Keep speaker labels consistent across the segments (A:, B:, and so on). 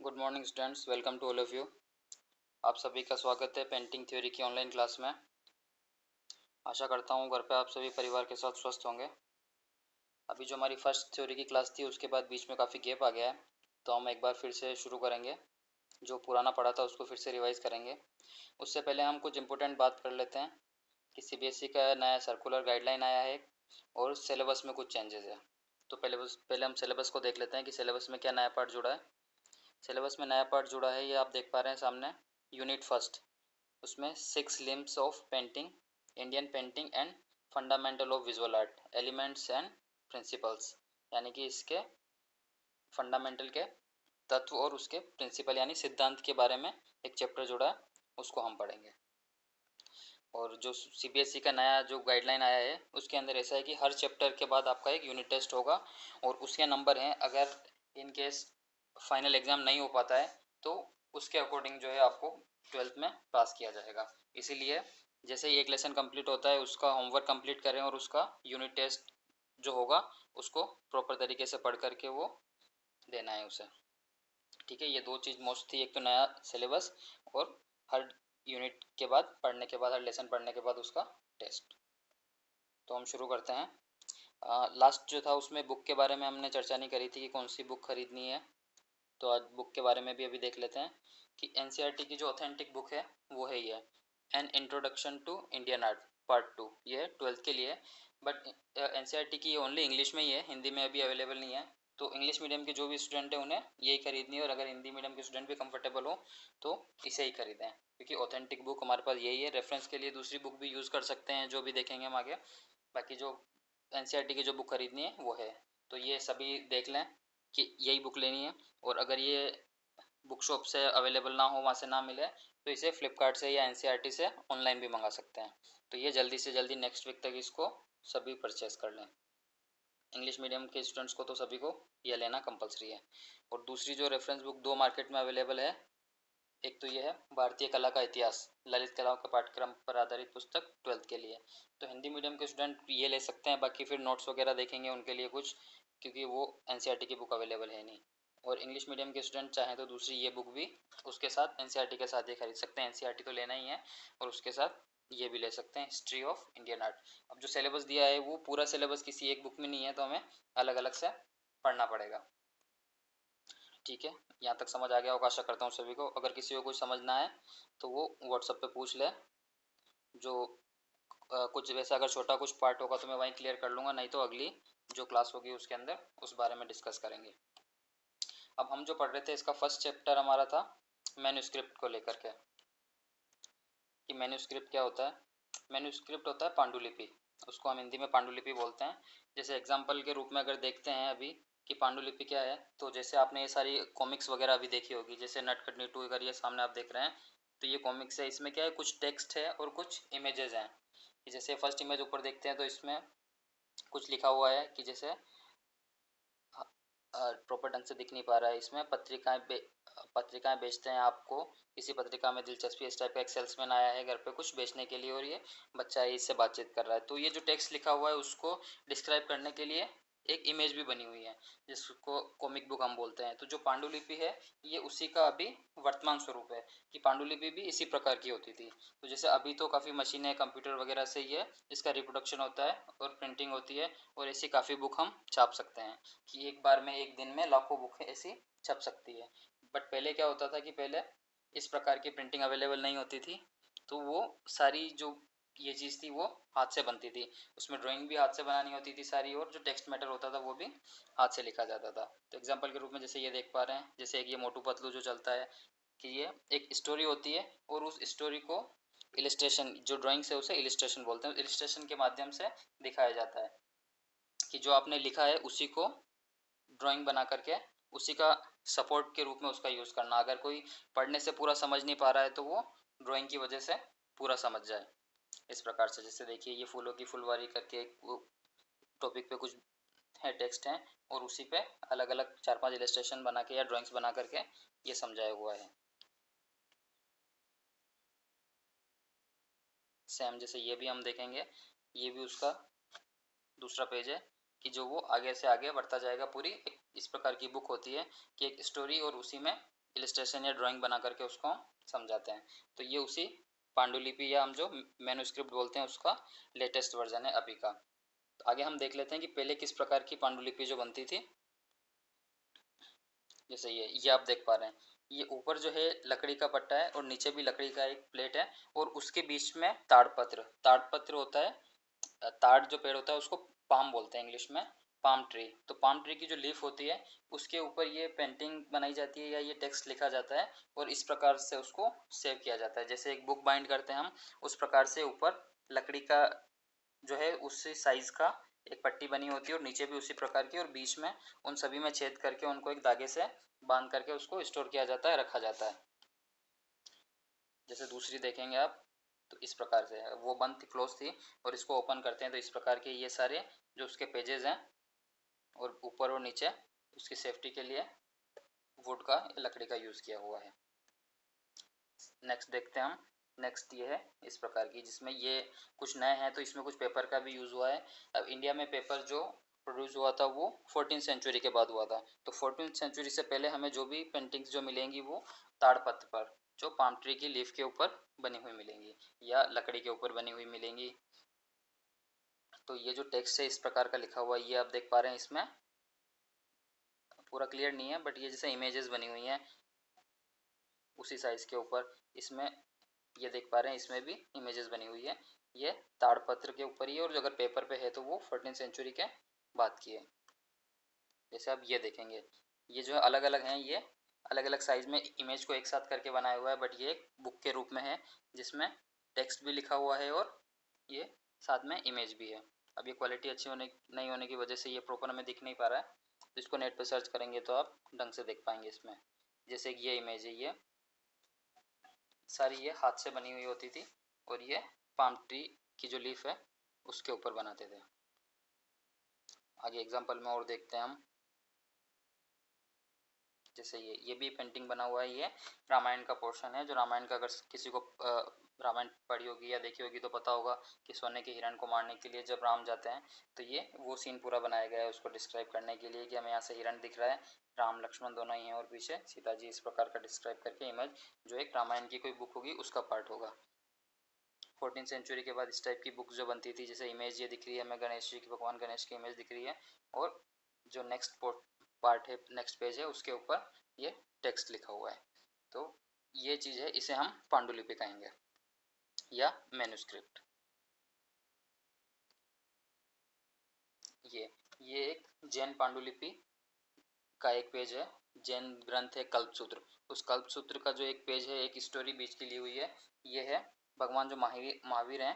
A: Good morning students, welcome to all of you. आप सभी का स्वागत है पेंटिंग थ्योरी की ऑनलाइन क्लास में। आशा करता हूँ घर पे आप सभी परिवार के साथ स्वस्थ होंगे। अभी जो हमारी फर्स्ट थ्योरी की क्लास थी उसके बाद बीच में काफ़ी गैप आ गया है, तो हम एक बार फिर से शुरू करेंगे। जो पुराना पढ़ा था उसको फिर से रिवाइज़ करेंगे। उससे पहले हम कुछ इंपॉर्टेंट बात कर लेते हैं कि सीबीएसई का नया सर्कुलर गाइडलाइन आया है और सिलेबस में कुछ चेंजेस है। तो पहले हम सिलेबस को देख लेते हैं कि सिलेबस में क्या नया पार्ट जुड़ा है। सिलेबस में नया पार्ट जुड़ा है, ये आप देख पा रहे हैं सामने। यूनिट फर्स्ट, उसमें 6 limbs of painting, Indian painting and fundamental of visual art, elements and principles, यानी कि इसके फंडामेंटल के तत्व और उसके प्रिंसिपल यानी सिद्धांत के बारे में एक चैप्टर जुड़ा है, उसको हम पढ़ेंगे। और जो सीबीएसई का नया जो गाइडलाइन आया है उसके अंदर ऐसा है कि हर चैप्टर के बाद आपका एक यूनिट टेस्ट होगा और उसके नंबर हैं। अगर इन केस फाइनल एग्ज़ाम नहीं हो पाता है तो उसके अकॉर्डिंग जो है आपको 12th में पास किया जाएगा। इसीलिए जैसे ही एक लेसन कंप्लीट होता है उसका होमवर्क कंप्लीट करें और उसका यूनिट टेस्ट जो होगा उसको प्रॉपर तरीके से पढ़ करके वो देना है उसे। ठीक है, ये दो चीज़ मोस्ट थी, एक तो नया सिलेबस और हर यूनिट के बाद पढ़ने के बाद, हर लेसन पढ़ने के बाद उसका टेस्ट। तो हम शुरू करते हैं। लास्ट जो था उसमें बुक के बारे में हमने चर्चा नहीं करी थी कि कौन सी बुक खरीदनी है, तो आज बुक के बारे में भी अभी देख लेते हैं कि एनसीईआरटी की जो ऑथेंटिक बुक है वो है ये an introduction to Indian art part 2। ये है 12th के लिए, बट एनसीईआरटी की ओनली इंग्लिश में ही है, हिंदी में अभी अवेलेबल नहीं है। तो इंग्लिश मीडियम के जो भी स्टूडेंट हैं उन्हें यही खरीदनी है, और अगर हिंदी मीडियम के स्टूडेंट भी कंफर्टेबल हो तो इसे ही खरीदें, क्योंकि ऑथेंटिक बुक हमारे पास यही है। रेफरेंस के लिए दूसरी बुक भी यूज़ कर सकते हैं, जो भी देखेंगे हम आगे। बाकी जो एनसीईआरटी की जो बुक खरीदनी है वो है, तो ये सभी देख लें कि यही बुक लेनी है। और अगर ये बुक शॉप से अवेलेबल ना हो, वहाँ से ना मिले, तो इसे फ्लिपकार्ट से या एनसीईआरटी से ऑनलाइन भी मंगा सकते हैं। तो ये जल्दी से जल्दी नेक्स्ट वीक तक इसको सभी परचेज़ कर लें। इंग्लिश मीडियम के स्टूडेंट्स को तो सभी को यह लेना कंपलसरी है। और दूसरी जो रेफरेंस बुक दो मार्केट में अवेलेबल है, एक तो ये है भारतीय कला का इतिहास, ललित कलाओं के पाठ्यक्रम पर आधारित पुस्तक 12th के लिए। तो हिंदी मीडियम के स्टूडेंट ये ले सकते हैं, बाकी फिर नोट्स वगैरह देखेंगे उनके लिए कुछ, क्योंकि वो एनसीईआरटी की बुक अवेलेबल है नहीं। और इंग्लिश मीडियम के स्टूडेंट चाहें तो दूसरी ये बुक भी उसके साथ एनसीईआरटी के साथ ही खरीद सकते हैं। एनसीईआरटी तो लेना ही है और उसके साथ ये भी ले सकते हैं, हिस्ट्री ऑफ इंडियन आर्ट। अब जो सिलेबस दिया है वो पूरा सिलेबस किसी एक बुक में नहीं है, तो हमें अलग अलग से पढ़ना पड़ेगा। ठीक है, यहाँ तक समझ आ गया होगा आशा करता हूँ सभी को। अगर किसी को कुछ समझना है तो वो व्हाट्सएप पे पूछ ले। जो कुछ वैसा अगर छोटा कुछ पार्ट होगा तो मैं वहीं क्लियर कर लूँगा, नहीं तो अगली जो क्लास होगी उसके अंदर उस बारे में डिस्कस करेंगे। अब हम जो पढ़ रहे थे इसका फर्स्ट चैप्टर हमारा था मैन्यूस्क्रिप्ट को लेकर के, कि मैन्यूस्क्रिप्ट क्या होता है। मैन्यूस्क्रिप्ट होता है पांडुलिपि, उसको हम हिंदी में पांडुलिपि बोलते हैं। जैसे एग्जाम्पल के रूप में अगर देखते हैं अभी कि पांडुलिपि क्या है, तो जैसे आपने ये सारी कॉमिक्स वगैरह अभी देखी होगी, जैसे नटखट टू, अगर ये सामने आप देख रहे हैं तो ये कॉमिक्स है। इसमें क्या है, कुछ टेक्स्ट है और कुछ इमेजेस हैं। जैसे फर्स्ट इमेज ऊपर देखते हैं तो इसमें कुछ लिखा हुआ है कि जैसे प्रॉपर ढंग से दिख नहीं पा रहा है, इसमें पत्रिकाएं बेचते हैं। आपको किसी पत्रिका में दिलचस्पी, इस टाइप का एक सेल्समैन आया है घर पे कुछ बेचने के लिए और ये बच्चा है इससे बातचीत कर रहा है। तो ये जो टेक्स्ट लिखा हुआ है उसको डिस्क्राइब करने के लिए एक इमेज भी बनी हुई है, जिसको कॉमिक बुक हम बोलते हैं। तो जो पांडुलिपि है ये उसी का अभी वर्तमान स्वरूप है, कि पांडुलिपि भी इसी प्रकार की होती थी। तो जैसे अभी तो काफ़ी मशीनें, कंप्यूटर वगैरह से ये इसका रिप्रोडक्शन होता है और प्रिंटिंग होती है, और ऐसी काफ़ी बुक हम छाप सकते हैं कि एक बार में, एक दिन में लाखों बुक ऐसी छप सकती है। बट पहले क्या होता था कि पहले इस प्रकार की प्रिंटिंग अवेलेबल नहीं होती थी, तो वो सारी जो ये चीज़ थी वो हाथ से बनती थी। उसमें ड्राइंग भी हाथ से बनानी होती थी सारी, और जो टेक्स्ट मैटर होता था वो भी हाथ से लिखा जाता था। तो एग्जाम्पल के रूप में जैसे ये देख पा रहे हैं, जैसे एक ये मोटू पतलू जो चलता है, कि ये एक स्टोरी होती है और उस स्टोरी को इलिस्ट्रेशन, जो ड्राइंग्स है उसे इलिस्ट्रेशन बोलते हैं, इलिस्ट्रेशन के माध्यम से दिखाया जाता है कि जो आपने लिखा है उसी को ड्राइंग बना करके उसी का सपोर्ट के रूप में उसका यूज़ करना। अगर कोई पढ़ने से पूरा समझ नहीं पा रहा है तो वो ड्राइंग की वजह से पूरा समझ जाए। इस प्रकार से जैसे देखिए ये फूलों की फुलवारी करके एक टॉपिक पे कुछ है, टेक्स्ट है, और उसी पे अलग अलग 4-5 इलस्ट्रेशन बना के या ड्राइंग्स बना करके ये समझाया हुआ है। सेम जैसे ये भी हम देखेंगे, ये भी उसका दूसरा पेज है, कि जो वो आगे से आगे बढ़ता जाएगा। पूरी एक इस प्रकार की बुक होती है कि एक स्टोरी और उसी में इलस्ट्रेशन या ड्राइंग बना करके उसको समझाते हैं। तो ये उसी पांडुलिपि या हम जो मैन्युस्क्रिप्ट बोलते हैं उसका लेटेस्ट वर्जन है अभी का। तो आगे हम देख लेते हैं कि पहले किस प्रकार की पांडुलिपि जो बनती थी। जैसे ये आप देख पा रहे हैं, ये ऊपर जो है लकड़ी का पट्टा है और नीचे भी लकड़ी का एक प्लेट है और उसके बीच में ताड़पत्र होता है। ताड़ जो पेड़ होता है उसको पाम बोलते हैं इंग्लिश में, पाम ट्री। तो पाम ट्री की जो लीफ होती है उसके ऊपर ये पेंटिंग बनाई जाती है या ये टेक्स्ट लिखा जाता है और इस प्रकार से उसको सेव किया जाता है। जैसे एक बुक बाइंड करते हैं हम, उस प्रकार से ऊपर लकड़ी का जो है उसी साइज का एक पट्टी बनी होती है और नीचे भी उसी प्रकार की, और बीच में उन सभी में छेद करके उनको एक धागे से बांध करके उसको स्टोर किया जाता है, रखा जाता है। जैसे दूसरी देखेंगे आप, तो इस प्रकार से वो बंद थी, क्लोज थी, और इसको ओपन करते हैं तो इस प्रकार के ये सारे जो उसके पेजेस हैं और ऊपर और नीचे उसकी सेफ्टी के लिए वुड का, लकड़ी का यूज़ किया हुआ है। नेक्स्ट देखते हैं हम। नेक्स्ट ये है इस प्रकार की, जिसमें ये कुछ नए हैं तो इसमें कुछ पेपर का भी यूज़ हुआ है। अब इंडिया में पेपर जो प्रोड्यूस हुआ था वो 14th सेंचुरी के बाद हुआ था। तो 14th सेंचुरी से पहले हमें जो भी पेंटिंग्स जो मिलेंगी वो ताड़पत्र पर, जो पाम ट्री की लीफ के ऊपर बनी हुई मिलेंगी या लकड़ी के ऊपर बनी हुई मिलेंगी। तो ये जो टेक्स्ट है इस प्रकार का लिखा हुआ है, ये आप देख पा रहे हैं। इसमें पूरा क्लियर नहीं है बट ये जैसे इमेजेस बनी हुई हैं उसी साइज के ऊपर, इसमें ये देख पा रहे हैं, इसमें भी इमेजेस बनी हुई है। ये ताड़पत्र के ऊपर ही है, और जो अगर पेपर पे है तो वो 14th सेंचुरी के बाद की है। जैसे आप ये देखेंगे, ये जो अलग अलग हैं, ये अलग अलग साइज में इमेज को एक साथ करके बनाया हुआ है, बट ये एक बुक के रूप में है जिसमें टेक्स्ट भी लिखा हुआ है और ये साथ में इमेज भी है। अब ये क्वालिटी अच्छी होने नहीं होने की वजह से ये प्रॉपर हमें दिख नहीं पा रहा है, तो इसको नेट पे सर्च करेंगे तो आप ढंग से देख पाएंगे इसमें। जैसे ये इमेज है, ये सारी ये हाथ से बनी हुई होती थी और ये पाम ट्री की जो लीफ है उसके ऊपर बनाते थे। आगे एग्जांपल में और देखते हैं हम। जैसे ये भी पेंटिंग बना हुआ है, ये रामायण का पोर्शन है। जो रामायण का, अगर किसी को रामायण पढ़ी होगी या देखी होगी तो पता होगा कि सोने के हिरण को मारने के लिए जब राम जाते हैं तो ये वो सीन पूरा बनाया गया है उसको डिस्क्राइब करने के लिए कि हमें यहाँ से हिरण दिख रहा है, राम लक्ष्मण दोनों ही हैं और पीछे सीता जी, इस प्रकार का डिस्क्राइब करके इमेज, जो एक रामायण की कोई बुक होगी उसका पार्ट होगा। 14th सेंचुरी के बाद इस टाइप की बुक जो बनती थी, जैसे इमेज ये दिख रही है हमें गणेश जी की, भगवान गणेश की इमेज दिख रही है, और जो नेक्स्ट पार्ट है, नेक्स्ट पेज है, उसके ऊपर ये टेक्स्ट लिखा हुआ है। तो ये चीज़ है, इसे हम पांडुलिपि कहेंगे या मैन्युस्क्रिप्ट। ये एक जैन पांडुलिपि का एक पेज है। जैन ग्रंथ है कल्पसूत्र, उस कल्पसूत्र का जो एक पेज है, एक स्टोरी बीच की ली हुई है। ये है भगवान जो महावीर हैं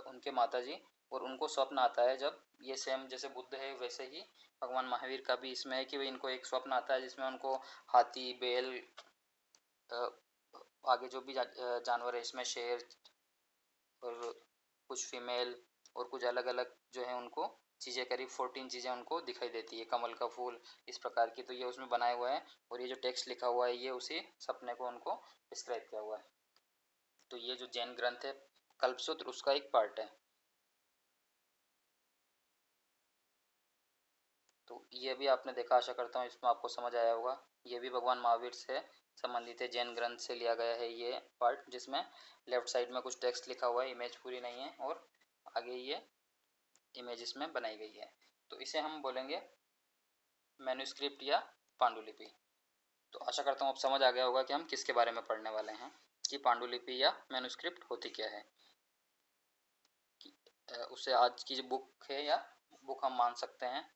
A: उनके माता जी, और उनको स्वप्न आता है जब, ये सेम जैसे बुद्ध है वैसे ही भगवान महावीर का भी इसमें है कि इनको एक स्वप्न आता है जिसमें उनको हाथी, बैल, आगे जो भी जानवर है इसमें शेर और कुछ फीमेल और कुछ अलग अलग जो है उनको चीज़ें, करीब 14 चीज़ें उनको दिखाई देती है, कमल का फूल, इस प्रकार की। तो ये उसमें बनाया हुआ है और ये जो टेक्स्ट लिखा हुआ है ये उसी सपने को उनको डिस्क्राइब किया हुआ है। तो ये जो जैन ग्रंथ है कल्पसूत्र उसका एक पार्ट है। तो ये भी आपने देखा, आशा करता हूँ इसमें आपको समझ आया होगा। ये भी भगवान महावीर से संबंधित है, जैन ग्रंथ से लिया गया है ये पार्ट, जिसमें लेफ्ट साइड में कुछ टेक्स्ट लिखा हुआ है, इमेज पूरी नहीं है, और आगे ये इमेज इसमें बनाई गई है। तो इसे हम बोलेंगे मैन्युस्क्रिप्ट या पांडुलिपि। तो आशा करता हूँ आप समझ आ गया होगा कि हम किसके बारे में पढ़ने वाले हैं, कि पांडुलिपि या मैन्युस्क्रिप्ट होती क्या है। उससे आज की जो बुक है या बुक हम मान सकते हैं,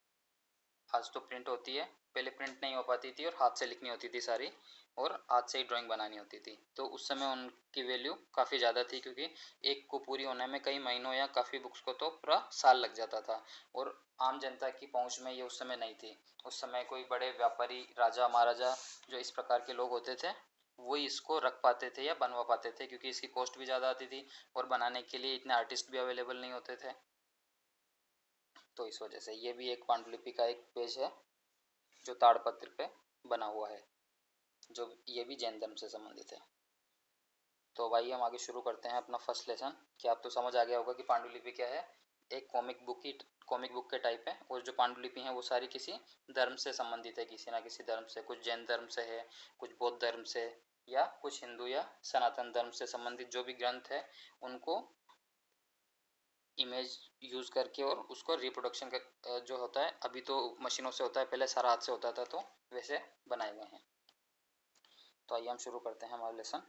A: आज तो प्रिंट होती है, पहले प्रिंट नहीं हो पाती थी और हाथ से लिखनी होती थी सारी, और हाथ से ही ड्राइंग बनानी होती थी। तो उस समय उनकी वैल्यू काफ़ी ज़्यादा थी, क्योंकि एक को पूरी होने में कई महीनों या काफ़ी बुक्स को तो पूरा साल लग जाता था, और आम जनता की पहुंच में ये उस समय नहीं थी। उस समय कोई बड़े व्यापारी, राजा महाराजा, जो इस प्रकार के लोग होते थे, वही इसको रख पाते थे या बनवा पाते थे, क्योंकि इसकी कॉस्ट भी ज़्यादा आती थी और बनाने के लिए इतने आर्टिस्ट भी अवेलेबल नहीं होते थे। तो इस वजह से ये भी एक पांडुलिपि का एक पेज है जो ताड़पत्र पे बना हुआ है, जो ये भी जैन धर्म से संबंधित है। तो भाई हम आगे शुरू करते हैं अपना फर्स्ट लेसन। कि आप तो समझ आ गया होगा कि पांडुलिपि क्या है, एक कॉमिक बुक की कॉमिक बुक के टाइप है, और जो पांडुलिपि हैं वो सारी किसी धर्म से संबंधित है, किसी ना किसी धर्म से, कुछ जैन धर्म से है, कुछ बौद्ध धर्म से, या कुछ हिंदू या सनातन धर्म से संबंधित जो भी ग्रंथ है उनको इमेज यूज़ करके और उसको रिप्रोडक्शन का जो होता है, अभी तो मशीनों से होता है, पहले सारा हाथ से होता था, तो वैसे बनाए गए हैं। तो आइए हम शुरू करते हैं हमारा lesson.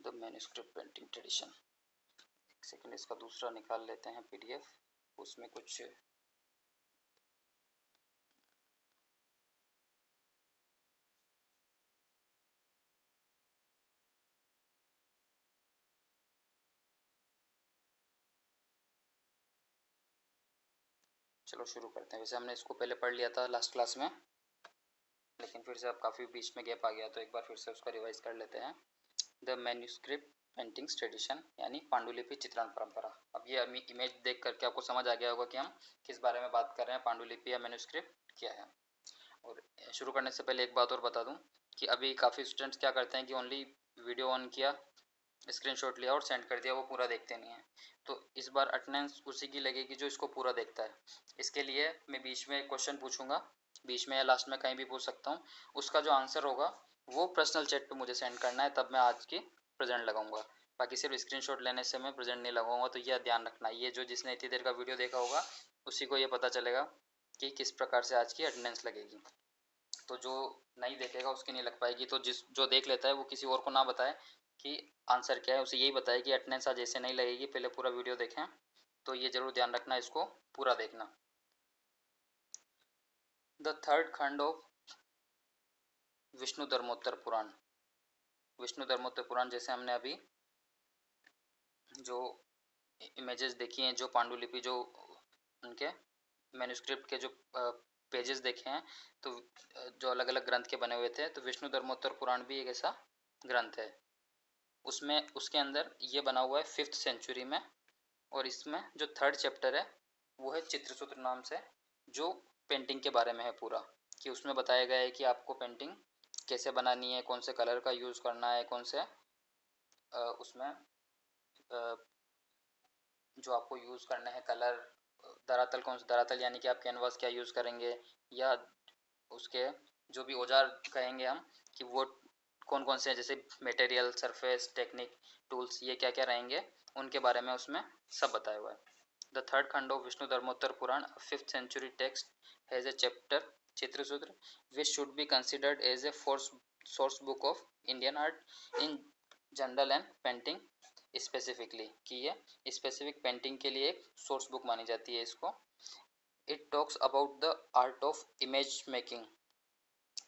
A: The manuscript painting tradition. एक सेकंड, इसका दूसरा निकाल लेते हैं पीडीएफ, उसमें कुछ चलो शुरू करते हैं। वैसे हमने इसको पहले पढ़ लिया था लास्ट क्लास में, लेकिन फिर से अब काफ़ी बीच में गैप आ गया, तो एक बार फिर से उसका रिवाइज कर लेते हैं। द मैन्युस्क्रिप्ट पेंटिंग्स ट्रेडिशन यानी पांडुलिपि चित्रण परंपरा। अब ये इमेज देख करके आपको समझ आ गया होगा कि हम किस बारे में बात कर रहे हैं, पांडुलिपि या मैन्युस्क्रिप्ट क्या है। और शुरू करने से पहले एक बात और बता दूं कि अभी काफ़ी स्टूडेंट्स क्या करते हैं कि ओनली वीडियो ऑन किया, स्क्रीनशॉट लिया और सेंड कर दिया, वो पूरा देखते नहीं है। तो इस बार अटेंडेंस उसी की लगेगी जो इसको पूरा देखता है। इसके लिए मैं बीच में एक क्वेश्चन पूछूंगा, बीच में या लास्ट में कहीं भी पूछ सकता हूँ, उसका जो आंसर होगा वो पर्सनल चैट पे मुझे सेंड करना है, तब मैं आज की प्रेजेंट लगाऊंगा। बाकी सिर्फ स्क्रीनशॉट लेने से मैं प्रेजेंट नहीं लगाऊंगा, तो यह ध्यान रखना। ये जो जिसने इतनी देर का वीडियो देखा होगा उसी को ये पता चलेगा कि किस प्रकार से आज की अटेंडेंस लगेगी। तो जो नहीं देखेगा उसकी नहीं लग पाएगी। तो जिस जो देख लेता है वो किसी और को ना बताए कि आंसर क्या है, उसे यही बताए कि अटेंडेंस आज ऐसे नहीं लगेगी, पहले पूरा वीडियो देखें। तो ये जरूर ध्यान रखना, इसको पूरा देखना। The third khand of Vishnudharmottara पुराण। विष्णु धर्मोत्तर पुराण, जैसे हमने अभी जो इमेजेस देखी हैं, जो पांडुलिपि, जो उनके मैन्युस्क्रिप्ट के जो पेजेस देखे हैं, तो जो अलग अलग ग्रंथ के बने हुए थे, तो विष्णु धर्मोत्तर पुराण भी एक ऐसा ग्रंथ है। उसमें उसके अंदर ये बना हुआ है 5th सेंचुरी में, और इसमें जो थर्ड चैप्टर है वो है चित्रसूत्र नाम से, जो पेंटिंग के बारे में है पूरा। कि उसमें बताया गया है कि आपको पेंटिंग कैसे बनानी है, कौन से कलर का यूज़ करना है, कौन से उसमें जो आपको यूज़ करना है कलर, धरातल कौन सा, धरातल यानी कि आप कैनवास क्या यूज़ करेंगे, या उसके जो भी औजार कहेंगे हम कि वो कौन कौन से हैं, जैसे मटेरियल, सरफेस, टेक्निक, टूल्स, ये क्या क्या रहेंगे, उनके बारे में उसमें सब बताया हुआ है। The third khand of Vishnudharmottara Purana, 5th century text, has a chapter Chitrasutra, which should be considered as a source book of Indian art in general and painting specifically. कि ये स्पेसिफिक पेंटिंग के लिए एक सोर्स बुक मानी जाती है इसको। It talks about the art of image making,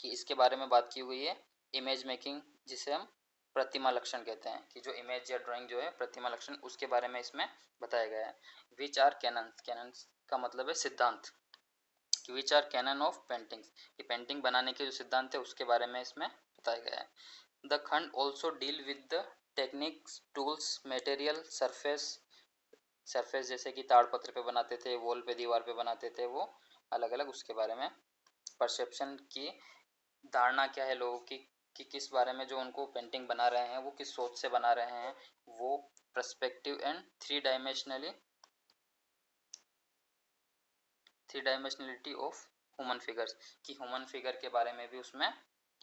A: कि इसके बारे में बात की हुई है इमेज मेकिंग, जिसे हम प्रतिमा लक्षण कहते हैं, कि जो इमेज या ड्राइंग जो है प्रतिमा लक्षण, उसके बारे में इसमें बताया गया है। विच आर कैनन, कैनन का मतलब है सिद्धांत, कि which are canon of paintings, कि पेंटिंग बनाने के जो सिद्धांत है उसके बारे में इसमें बताया गया है। द खंड also deal with the techniques, tools, material, surface जैसे कि ताड़पत्र पे बनाते थे, वॉल पे, दीवार पे बनाते थे, वो अलग अलग उसके बारे में। परसेप्शन की धारणा क्या है लोगों की, कि किस बारे में जो उनको पेंटिंग बना रहे हैं वो किस सोच से बना रहे हैं, वो perspective and three dimensionality of human figures, कि ह्यूमन फिगर के बारे में भी उसमें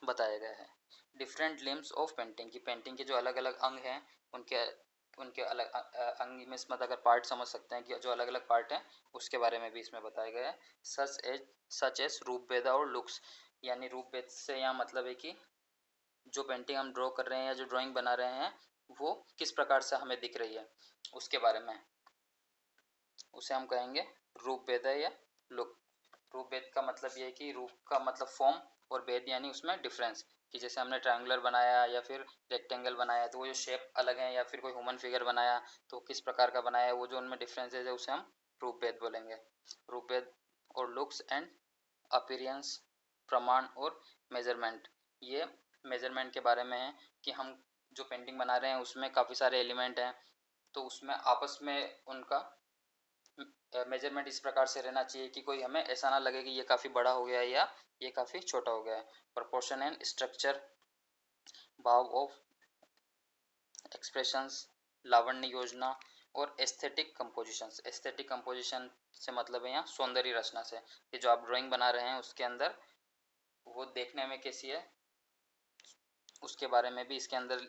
A: बताया गया है। डिफरेंट लिम्स ऑफ पेंटिंग, की पेंटिंग के जो अलग अलग अंग हैं उनके उनके अलग अंग में, इसमें अगर पार्ट समझ सकते हैं कि जो अलग अलग पार्ट हैं उसके बारे में भी इसमें बताया गया है। सच एज रूप भेद और लुक्स, यानी रूप भेद से यहाँ मतलब है कि जो पेंटिंग हम ड्रॉ कर रहे हैं या जो ड्राइंग बना रहे हैं वो किस प्रकार से हमें दिख रही है उसके बारे में, उसे हम कहेंगे रूप भेद या लुक। रूप भेद का मतलब ये है कि रूप का मतलब फॉर्म और भेद यानी उसमें डिफरेंस, कि जैसे हमने ट्रायंगुलर बनाया या फिर रेक्टेंगल बनाया तो वो जो शेप अलग है, या फिर कोई ह्यूमन फिगर बनाया तो किस प्रकार का बनाया है, वो जो उनमें डिफरेंसेस है उसे हम रूप भेद बोलेंगे। रूप भेद और लुक्स एंड अपीयरेंस, प्रमाण और मेजरमेंट, ये मेजरमेंट के बारे में है कि हम जो पेंटिंग बना रहे हैं उसमें काफ़ी सारे एलिमेंट हैं, तो उसमें आपस में उनका मेजरमेंट इस प्रकार से रहना चाहिए कि कोई हमें ऐसा ना लगे कि ये काफ़ी बड़ा हो गया है या ये काफ़ी छोटा हो गया है। प्रोपोर्शन एंड स्ट्रक्चर, भाव ऑफ एक्सप्रेशंस, लावण्य योजना और एस्थेटिक कंपोजिशंस। एस्थेटिक कंपोजिशन से मतलब है यहाँ सौंदर्य रचना से, कि जो आप ड्राइंग बना रहे हैं उसके अंदर वो देखने में कैसी है उसके बारे में भी इसके अंदर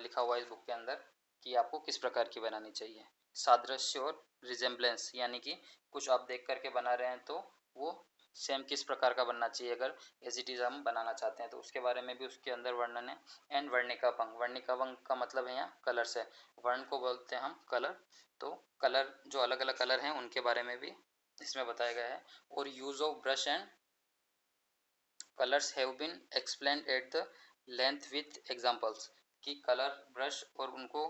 A: लिखा हुआ है इस बुक के अंदर कि आपको किस प्रकार की बनानी चाहिए। सादृश्य और रिजेम्बलेंस, यानी कि कुछ आप देख करके बना रहे हैं तो वो सेम किस प्रकार का बनना चाहिए अगर एज इट इज़ हम बनाना चाहते हैं तो उसके बारे में भी उसके अंदर वर्णन है। एंड वर्णिका भंग, वर्णिका भंग का मतलब है यहाँ कलर से, वर्ण को बोलते हैं हम कलर, तो कलर जो अलग अलग कलर हैं उनके बारे में भी इसमें बताया गया है। और use of brush and colours have been explained at the length with examples, कि कलर ब्रश और उनको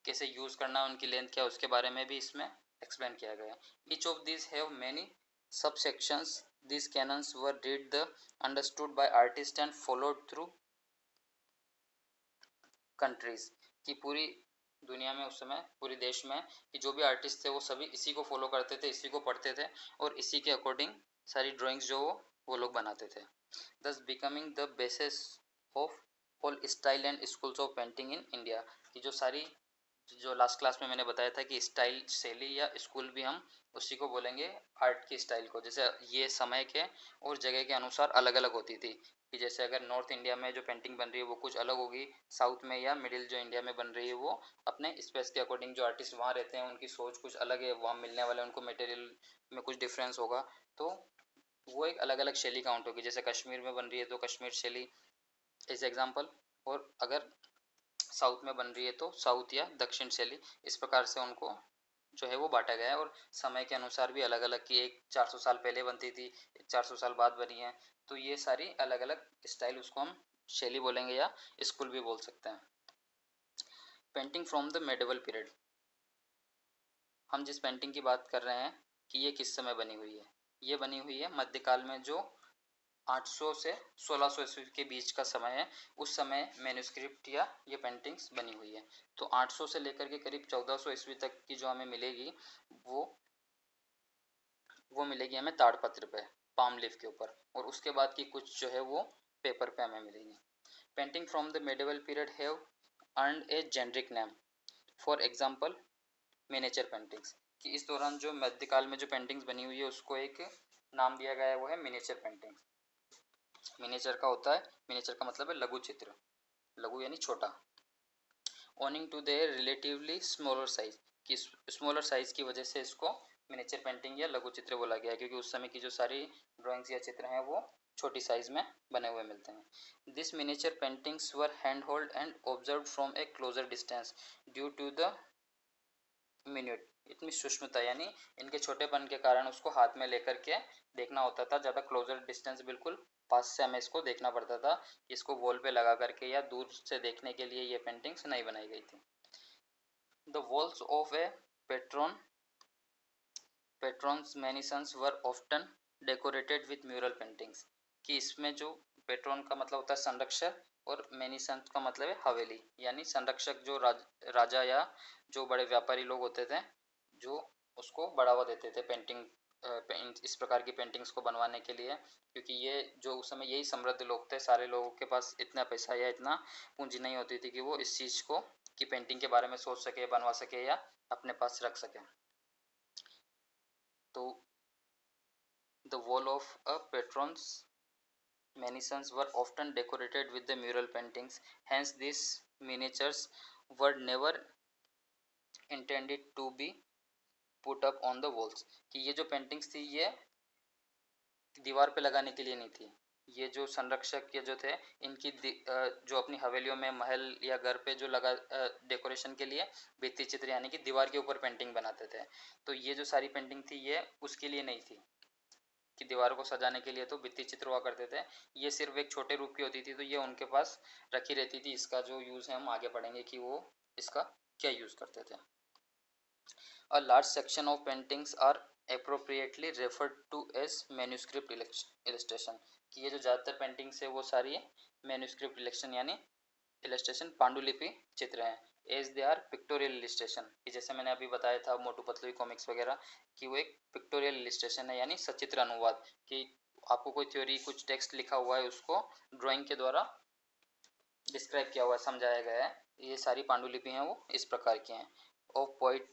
A: कैसे यूज़ करना है, उनकी लेंथ क्या है उसके बारे में भी इसमें एक्सप्लेन किया गया है। Each of this have many subsections, this canons were read the understood by artist and followed through countries, कि पूरी दुनिया में उस समय पूरे देश में कि जो भी आर्टिस्ट थे वो सभी इसी को फॉलो करते थे, इसी को पढ़ते थे और इसी के अकॉर्डिंग सारी ड्राइंग्स जो वो लोग बनाते थे। thus becoming the basis of all style and schools of painting in India, कि जो सारी जो लास्ट क्लास में मैंने बताया था कि स्टाइल शैली या स्कूल भी हम उसी को बोलेंगे आर्ट की स्टाइल को, जैसे ये समय के और जगह के अनुसार अलग अलग होती थी, कि जैसे अगर नॉर्थ इंडिया में जो पेंटिंग बन रही है वो कुछ अलग होगी, साउथ में या मिडिल जो इंडिया में बन रही है वो अपने स्पेस के अकॉर्डिंग, जो आर्टिस्ट वहाँ रहते हैं उनकी सोच कुछ अलग है, वहाँ मिलने वाले उनको मटेरियल में कुछ डिफरेंस होगा, तो वो एक अलग अलग शैली काउंट होगी। जैसे कश्मीर में बन रही है तो कश्मीर शैली इस एग्जाम्पल, और अगर साउथ में बन रही है तो साउथ या दक्षिण शैली, इस प्रकार से उनको जो है वो बांटा गया है। और समय के अनुसार भी अलग अलग, की एक 400 साल पहले बनती थी, एक 400 साल बाद बनी है, तो ये सारी अलग अलग स्टाइल उसको हम शैली बोलेंगे या स्कूल भी बोल सकते हैं। Painting from the medieval period, हम जिस पेंटिंग की बात कर रहे हैं कि ये किस समय बनी हुई है, ये बनी हुई है मध्यकाल में, जो 800 से 1600 ईस्वी के बीच का समय है, उस समय मैन्युस्क्रिप्ट या ये पेंटिंग्स बनी हुई है। तो 800 से लेकर के करीब 1400 ईस्वी तक की जो हमें मिलेगी वो मिलेगी हमें ताड़पत्र पे, पाम लीफ के ऊपर, और उसके बाद की कुछ जो है वो पेपर पे हमें मिलेगी। Painting from the medieval period have earned A generic name, for example miniature paintings, कि इस दौरान जो मध्यकाल में जो पेंटिंग्स बनी हुई है उसको एक नाम दिया गया है, वो है मिनिएचर पेंटिंग। मिनिएचर का होता है, मिनिएचर का मतलब है लघु चित्र, लघु यानी छोटा। Owing to their relatively smaller size, कि स्मॉलर साइज की वजह से इसको मिनिएचर पेंटिंग या लघु चित्र बोला गया है, क्योंकि उस समय की जो सारी ड्राइंग्स या चित्र हैं वो छोटी साइज में बने हुए मिलते हैं। This miniature paintings were hand hold and observe from a closer distance due to the minute, इतनी सूक्ष्मता, यानी इनके छोटेपन के कारण उसको हाथ में लेकर के देखना होता था, ज़्यादा क्लोजर डिस्टेंस बिल्कुल पास से हमें इसको देखना पड़ता था, इसको वॉल पे लगा करके या दूर से देखने के लिए ये पेंटिंग्स नहीं बनाई गई थी। The walls of a patron patrons mansions were often decorated with mural paintings, कि इसमें जो पेट्रॉन का मतलब होता है संरक्षक और मैनिसन्स का मतलब है हवेली, यानी संरक्षक जो राजा या जो बड़े व्यापारी लोग होते थे जो उसको बढ़ावा देते थे पेंटिंग, इस प्रकार की पेंटिंग्स को बनवाने के लिए, क्योंकि ये जो उस समय यही समृद्ध लोग थे, सारे लोगों के पास इतना पैसा या इतना पूंजी नहीं होती थी कि वो इस चीज़ को की पेंटिंग के बारे में सोच सके, बनवा सके या अपने पास रख सके। तो the wall of a patrons mansions were often decorated with the mural paintings, hence this miniatures were never intended to be put up on the walls, कि ये जो पेंटिंग्स थी ये दीवार पे लगाने के लिए नहीं थी, ये जो संरक्षक ये जो थे, इनकी जो अपनी हवेलियों में, महल या घर पे जो लगा डेकोरेशन के लिए भित्ति चित्र यानी कि दीवार के ऊपर पेंटिंग बनाते थे, तो ये जो सारी पेंटिंग थी ये उसके लिए नहीं थी कि दीवारों को सजाने के लिए तो भित्ति चित्र हुआ करते थे, ये सिर्फ एक छोटे रूप की होती थी, तो ये उनके पास रखी रहती थी। इसका जो यूज़ है हम आगे पढ़ेंगे कि वो इसका क्या यूज़ करते थे। A large section of paintings are appropriately referred to as manuscript illustration, कि ये जो ज़्यादातर पेंटिंग्स है वो सारी मैन्यूस्क्रिप्ट इलेक्शन यानी इलस्ट्रेशन पांडुलिपि चित्र हैं। As they are pictorial illustration, कि जैसे मैंने अभी बताया था मोटू पतलू कॉमिक्स वगैरह, कि वो एक पिक्टोरियल इलस्ट्रेशन है यानी सचित्र अनुवाद, कि आपको कोई थ्योरी कुछ टेक्स्ट लिखा हुआ है उसको ड्राइंग के द्वारा डिस्क्राइब किया हुआ है, समझाया गया है। ये सारी पांडुलिपि हैं वो इस प्रकार की हैं। Of poet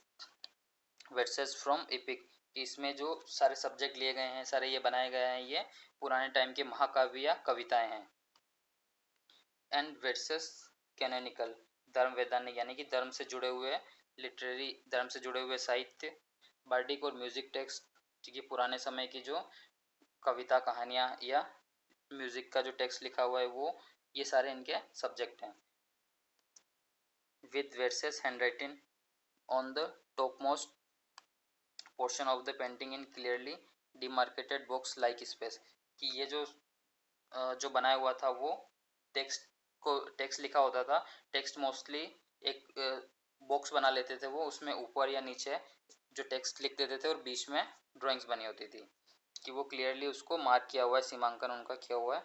A: versus from epic, कि इसमें जो सारे सब्जेक्ट लिए गए हैं, सारे ये बनाए गए हैं, ये पुराने टाइम के महाकाव्य या कविताएं हैं। एंड वर्सेस कैनोनिकल, धर्म वैधानिक यानी कि धर्म से जुड़े हुए लिटरेरी, धर्म से जुड़े हुए साहित्य। बार्डिक और म्यूजिक टेक्स्ट, कि पुराने समय की जो कविता कहानियाँ या म्यूजिक का जो टेक्स्ट लिखा हुआ है वो, ये सारे इनके सब्जेक्ट हैं। With versus handwriting on the top most portion of the painting in clearly demarcated box like space, कि ये जो बनाया हुआ था वो टेक्स्ट लिखा होता था, टेक्स्ट मोस्टली एक बॉक्स बना लेते थे वो, उसमें ऊपर या नीचे जो टेक्स्ट लिख देते थे और बीच में ड्राइंग्स बनी होती थी, कि वो क्लियरली उसको मार्क किया हुआ है, सीमांकन उनका किया हुआ है।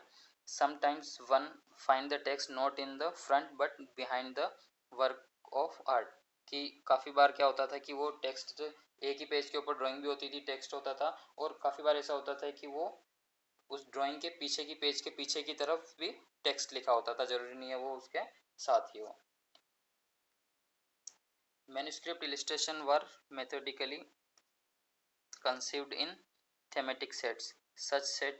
A: Sometimes one find the text not in the front but behind the work of art, कि काफ़ी बार क्या होता था कि वो टेक्स्ट एक ही पेज के ऊपर ड्राइंग भी होती थी, टेक्स्ट होता था, और काफ़ी बार ऐसा होता था कि वो उस ड्राइंग के पीछे की पेज के पीछे की तरफ भी टेक्स्ट लिखा होता था, जरूरी नहीं है वो उसके साथ ही हो। Manuscript illustration were methodically conceived in thematic sets, such set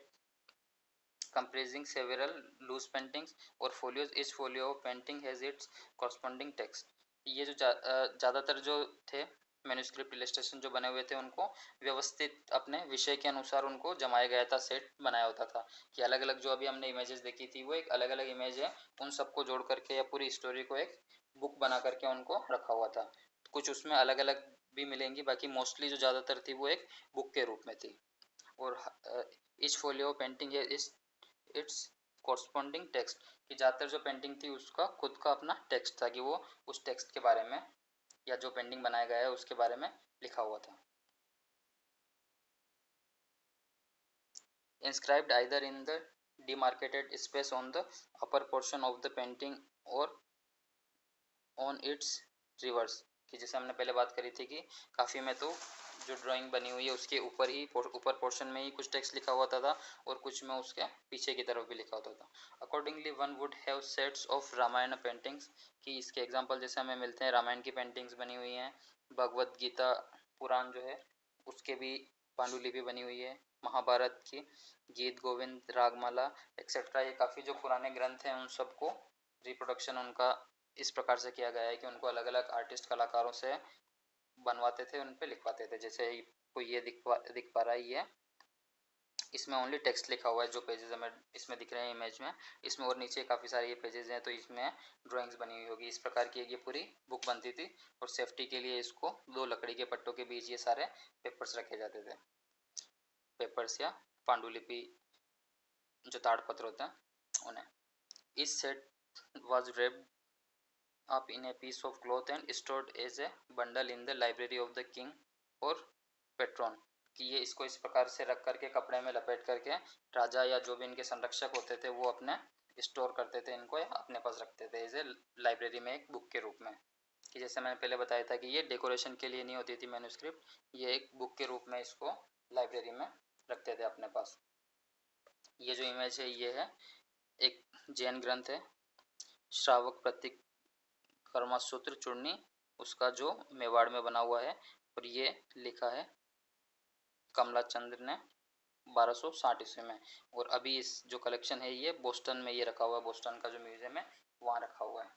A: comprising several loose paintings or folios. Each folio of painting has its corresponding text. ये जो ज़्यादातर जो थे मैन्युस्क्रिप्ट इलस्ट्रेशन जो बने हुए थे, उनको व्यवस्थित अपने विषय के अनुसार उनको जमाया गया था, सेट बनाया होता था, कि अलग अलग जो अभी हमने इमेजेस देखी थी वो एक अलग अलग इमेज है, उन सबको जोड़ करके या पूरी स्टोरी को एक बुक बना करके उनको रखा हुआ था। कुछ उसमें अलग अलग भी मिलेंगी, बाकी मोस्टली जो ज़्यादातर थी वो एक बुक के रूप में थी। और इच फोलियो पेंटिंग है इस इट्स कॉरस्पॉन्डिंग टेक्स्ट, कि ज़्यादातर जो पेंटिंग थी उसका खुद का अपना टेक्स्ट था, कि वो उस टेक्स्ट के बारे में या जो पेंटिंग बनाया गया है उसके बारे में लिखा हुआ था। inscribed either in the demarcated space on the upper portion of the painting or on its reverse, कि जैसे हमने पहले बात करी थी कि काफ़ी में तो जो ड्राइंग बनी हुई है उसके ऊपर ही ऊपर पोर्शन में ही कुछ टेक्स्ट लिखा हुआ था और कुछ में उसके पीछे की तरफ भी लिखा होता था। Accordingly one would have sets of Ramayana paintings, कि इसके एग्जांपल जैसे हमें मिलते हैं रामायण की पेंटिंग्स बनी हुई हैं, भगवत गीता पुराण जो है उसके भी पांडुलिपि बनी हुई है, महाभारत की गीत गोविंद रागमाला एक्सेट्रा, ये काफ़ी जो पुराने ग्रंथ हैं उन सबको रिप्रोडक्शन उनका इस प्रकार से किया गया है कि उनको अलग अलग आर्टिस्ट कलाकारों से बनवाते थे, उन पे लिखवाते थे। जैसे कोई ये दिख पा रहा है, ये इसमें ओनली टेक्स्ट लिखा हुआ है, जो पेजेस हमें इसमें दिख रहे हैं इमेज में, इसमें और नीचे काफ़ी सारे ये पेजेस हैं, तो इसमें ड्राइंग्स बनी हुई होगी। इस प्रकार की ये पूरी बुक बनती थी, और सेफ्टी के लिए इसको दो लकड़ी के पट्टों के बीच ये सारे पेपर्स रखे जाते थे, पेपर्स या पांडुलिपि जो ताड़पत्र होते हैं उन्हें। इस set was wrapped up in a piece of cloth and stored as a bundle in the library of the king or patron, कि ये इसको इस प्रकार से रख करके कपड़े में लपेट करके राजा या जो भी इनके संरक्षक होते थे वो अपने स्टोर करते थे इनको, या अपने पास रखते थे एज ए लाइब्रेरी में एक बुक के रूप में। कि जैसे मैंने पहले बताया था कि ये डेकोरेशन के लिए नहीं होती थी मैन्युस्क्रिप्ट, ये एक बुक के रूप में इसको लाइब्रेरी में रखते थे अपने पास। ये जो इमेज है ये है एक जैन ग्रंथ है, श्रावक प्रतीक कर्मसूत्र चूर्णी, उसका जो मेवाड़ में बना हुआ है, और ये लिखा है कमला चंद्र ने 1260 ईस्वी में। और अभी इस जो कलेक्शन है ये बोस्टन में ये रखा हुआ है, बोस्टन का जो म्यूजियम है वहाँ रखा हुआ है।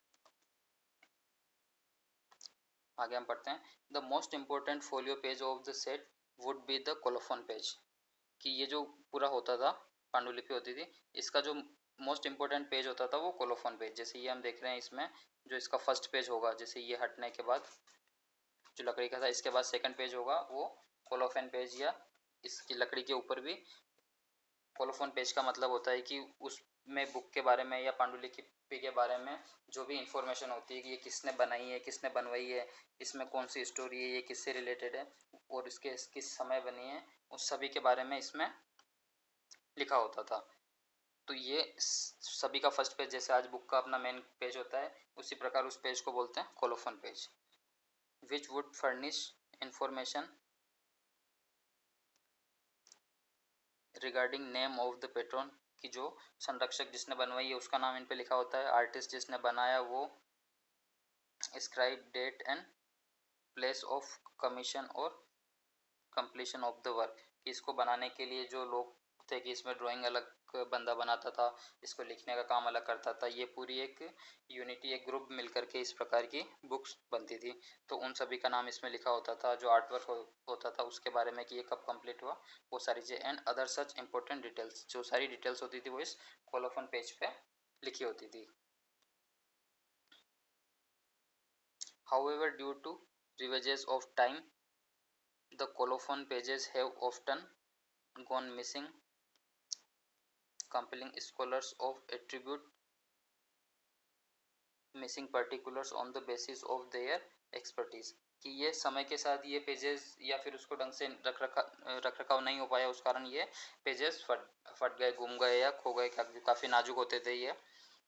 A: आगे हम पढ़ते हैं। The most important folio page of the set would be the colophon page, कि ये जो पूरा होता था पांडुलिपि होती थी। इसका जो मोस्ट इम्पोर्टेंट पेज होता था वो कोलोफोन पेज, जैसे ये हम देख रहे हैं इसमें जो इसका फर्स्ट पेज होगा, जैसे ये हटने के बाद जो लकड़ी का था, इसके बाद सेकंड पेज होगा वो कोलोफोन पेज, या इसकी लकड़ी के ऊपर भी कोलोफोन पेज का मतलब होता है कि उसमें बुक के बारे में या पांडुलिपि के बारे में जो भी इंफॉर्मेशन होती है कि ये किसने बनाई है, किसने बनवाई है, इसमें कौन सी स्टोरी है, ये किससे रिलेटेड है और इसके किस समय बनी है, उस सभी के बारे में इसमें लिखा होता था। तो ये सभी का फर्स्ट पेज, जैसे आज बुक का अपना मेन पेज होता है, उसी प्रकार उस पेज को बोलते हैं colophon page. Which would furnish information regarding name of the Patreon, कि जो संरक्षक जिसने बनवाई है उसका नाम इन पे लिखा होता है, आर्टिस्ट जिसने बनाया वो, scribe date and place of commission और कंप्लीशन ऑफ द वर्क, कि इसको बनाने के लिए जो लोग थे कि इसमें ड्राइंग अलग बंदा बनाता था, इसको लिखने का काम अलग करता था, ये पूरी एक यूनिटी, एक ग्रुप मिलकर के इस प्रकार की बुक्स बनती थी। तो उन सभी का नाम इसमें लिखा होता था, जो आर्ट वर्क होता था उसके बारे में कि ये कब कंप्लीट हुआ, वो सारी चीज़ें and other such important details, जो सारी डिटेल्स होती थी वो इस कोलोफोन पेज पे लिखी होती थी। However, due to ravages of time, the colophon pages have often gone missing, compelling scholars of attribute missing particulars on the basis of their expertise, कि ये समय के साथ ये पेजेस या फिर उसको ढंग से रख रखाव नहीं हो पाया, उस कारण ये पेजेस फट गए, गुम गए या खो गए, काफ़ी नाजुक होते थे ये,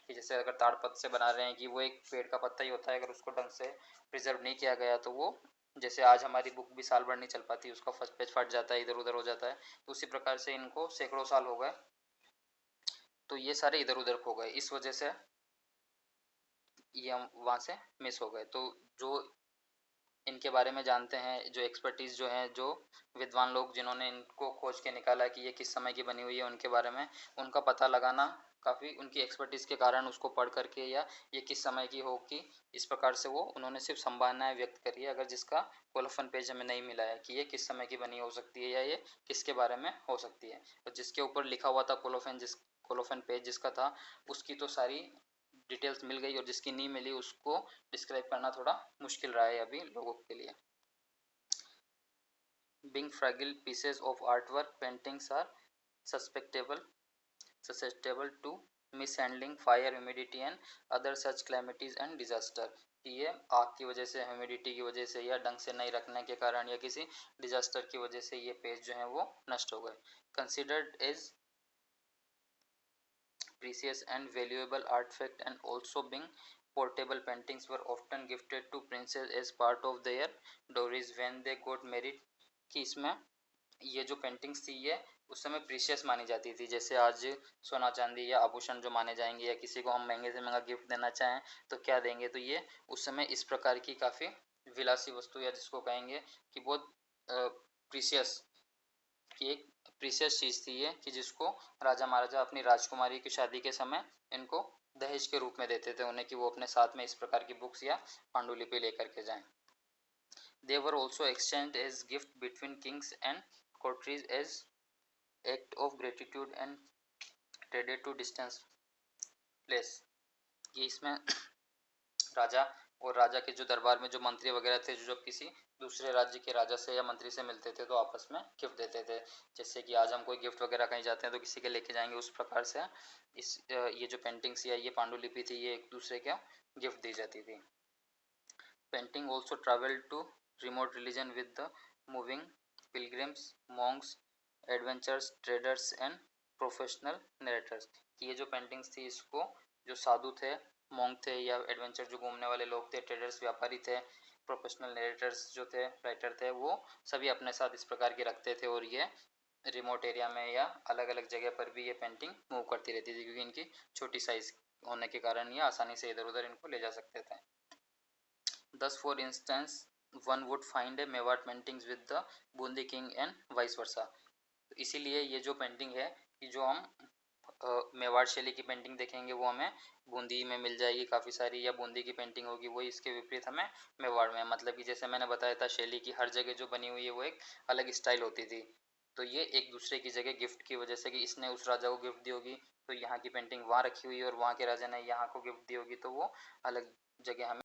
A: कि जैसे अगर ताड़पत्र से बना रहे हैं कि वो एक पेड़ का पत्ता ही होता है, अगर उसको ढंग से प्रिजर्व नहीं किया गया तो वो, जैसे आज हमारी बुक भी साल भर नहीं चल पाती, उसका फर्स्ट पेज फट जाता है, इधर उधर हो जाता है, तो उसी प्रकार से इनको सैकड़ों साल हो गए, तो ये सारे इधर उधर खो गए, इस वजह से ये हम वहाँ से मिस हो गए। तो जो इनके बारे में जानते हैं, जो एक्सपर्टीज़ जो हैं, जो विद्वान लोग जिन्होंने इनको खोज के निकाला कि ये किस समय की बनी हुई है, उनके बारे में उनका पता लगाना काफ़ी, उनकी एक्सपर्टीज़ के कारण उसको पढ़ करके या ये किस समय की होगी, इस प्रकार से वो उन्होंने सिर्फ संभावनाएं व्यक्त करी है, अगर जिसका कोलोफन पेज हमें नहीं मिला है कि ये किस समय की बनी हो सकती है या ये किसके बारे में हो सकती है, तो जिसके ऊपर लिखा हुआ था कोलोफन पेज जिसका था, उसकी तो सारी डिटेल्स मिल गई, और जिसकी नहीं मिली उसको डिस्क्राइब करना थोड़ा मुश्किल रहा है अभी लोगों के लिए। Being fragile pieces of artwork, paintings are susceptible to mishandling, fire, humidity and other such calamities and disaster, कि ये आग की वजह से, ह्यूमिडिटी की वजह से या ढंग से नहीं रखने के कारण या किसी डिजास्टर की वजह से ये पेज जो है वो नष्ट हो गए। Considered as precious and valuable artifact and also being portable, paintings were often gifted to princes as part of their dowries when they got married, कि इसमें ये जो पेंटिंग्स थी ये उस समय प्रीशियस मानी जाती थी, जैसे आज सोना चांदी या आभूषण जो माने जाएंगे, या किसी को हम महंगे से महंगा गिफ्ट देना चाहें तो क्या देंगे, तो ये उस समय इस प्रकार की काफ़ी विलासी वस्तु, या जिसको कहेंगे कि बहुत प्रीशियस, कि एक प्रीशियस चीज़ थी ये, कि जिसको राजा महाराजा अपनी राजकुमारी की शादी के समय इनको दहेज के रूप में देते थे उन्हें, कि वो अपने साथ में इस प्रकार की बुक्स या पांडुलिपि लेकर के जाएं। They were also exchanged as gift between kings and courtiers as act of gratitude and traded to distant place, कि इसमें राजा और राजा के जो दरबार में जो मंत्री वगैरह थे, जो किसी दूसरे राज्य के राजा से या मंत्री से मिलते थे तो आपस में गिफ्ट देते थे, जैसे कि आज हम कोई गिफ्ट वगैरह कहीं जाते हैं तो किसी के लेके जाएंगे, उस प्रकार से इस ये जो पेंटिंग्स या ये पांडुलिपि थी ये एक दूसरे के गिफ्ट दी जाती थी। Painting also travelled to remote religion with the moving pilgrims, monks, adventures, traders and professional narrators, कि ये जो पेंटिंग्स थी इसको जो साधु थे, मॉन्क थे, या एडवेंचर जो घूमने वाले लोग थे, ट्रेडर्स व्यापारी थे, प्रोफेशनल नरेटर्स जो थे, राइटर थे, वो सभी अपने साथ इस प्रकार के रखते थे, और ये रिमोट एरिया में या अलग अलग जगह पर भी ये पेंटिंग मूव करती रहती थी, क्योंकि इनकी छोटी साइज होने के कारण ये आसानी से इधर उधर इनको ले जा सकते थे। Thus, for instance, one would find a Mewar paintings with the Bundi king and vice versa, इसीलिए ये जो पेंटिंग है कि जो हम मेवाड़ शैली की पेंटिंग देखेंगे वो हमें बूंदी में मिल जाएगी काफ़ी सारी, या बूंदी की पेंटिंग होगी वही इसके विपरीत हमें मेवाड़ में, मतलब कि जैसे मैंने बताया था शैली की हर जगह जो बनी हुई है वो एक अलग स्टाइल होती थी, तो ये एक दूसरे की जगह गिफ्ट की वजह से कि इसने उस राजा को गिफ्ट दी होगी तो यहाँ की पेंटिंग वहाँ रखी हुई है और वहाँ के राजा ने यहाँ को गिफ्ट दी होगी तो वो अलग जगह हमें